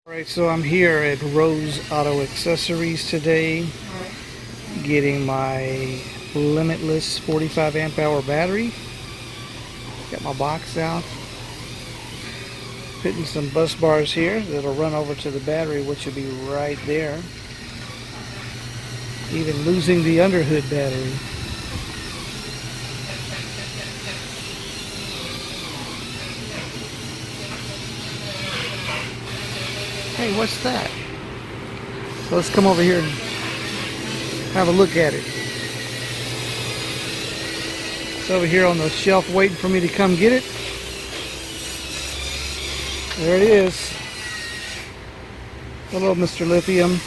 Alright, so I'm here at Rose Auto Accessories today, getting my Limitless 45 amp hour battery. Got my box out, putting some bus bars here that'll run over to the battery, which will be right there. Even losing the underhood battery. Hey, what's that? So let's come over here and have a look at it. It's over here on the shelf waiting for me to come get it. There it is. Hello, Mr. Lithium.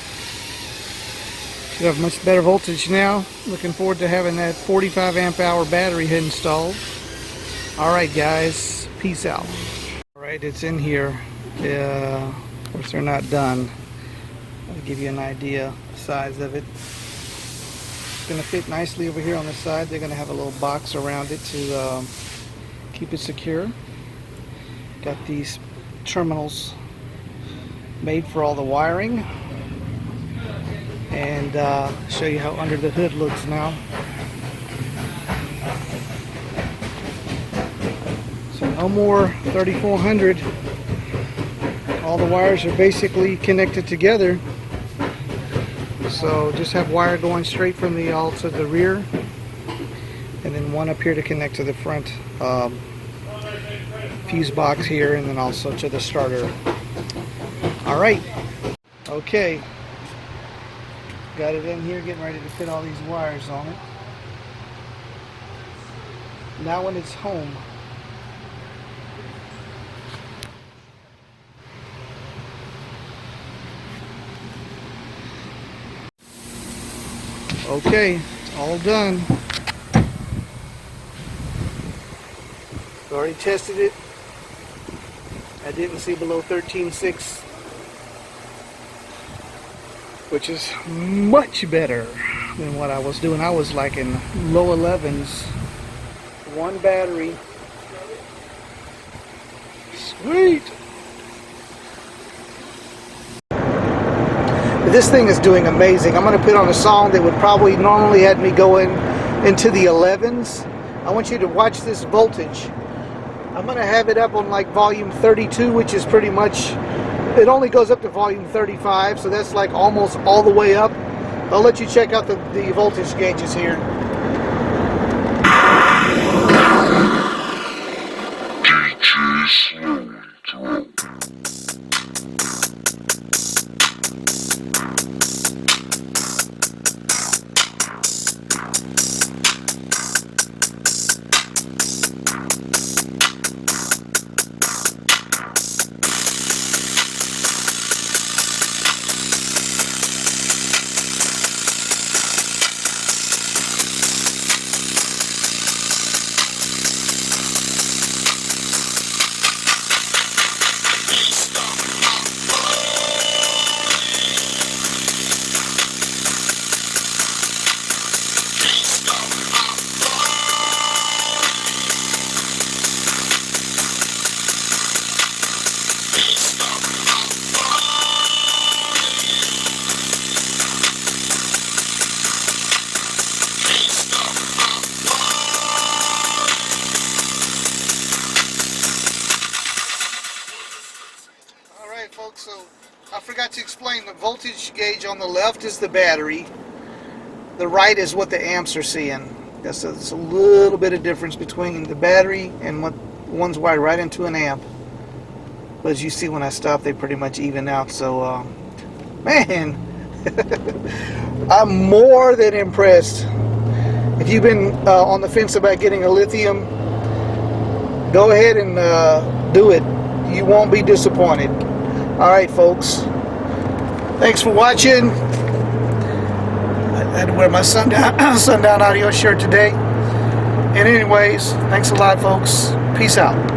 Should have much better voltage now. Looking forward to having that 45 amp hour battery installed. Alright guys, peace out. Alright, it's in here. Of course, they're not done. I'll give you an idea of the size of it. It's going to fit nicely over here on the side. They're going to have a little box around it to keep it secure. Got these terminals made for all the wiring. And show you how under the hood looks now. So no more 3400. All the wires are basically connected together, so just have wire going straight from the all to the rear, and then one up here to connect to the front fuse box here, and then also to the starter. Alright, okay, got it in here, getting ready to fit all these wires on it. Now when it's home, okay, it's all done. Already tested it. I didn't see below 13.6, which is much better than what I was doing. I was like in low 11s. One battery. Sweet. This thing is doing amazing. I'm going to put on a song that would probably normally have me going into the 11s. I want you to watch this voltage. I'm going to have it up on like volume 32, which is pretty much, it only goes up to volume 35, so that's like almost all the way up. I'll let you check out the voltage gauges here. Folks, so I forgot to explain, the voltage gauge on the left is the battery, the right is what the amps are seeing. That's a little bit of difference between the battery and what one's wired right into an amp, but as you see when I stop, they pretty much even out. So man, I'm more than impressed. If you've been on the fence about getting a Lithium, go ahead and do it. You won't be disappointed. Alright folks, thanks for watching. I had to wear my sundown audio shirt today. And anyways, thanks a lot folks. Peace out.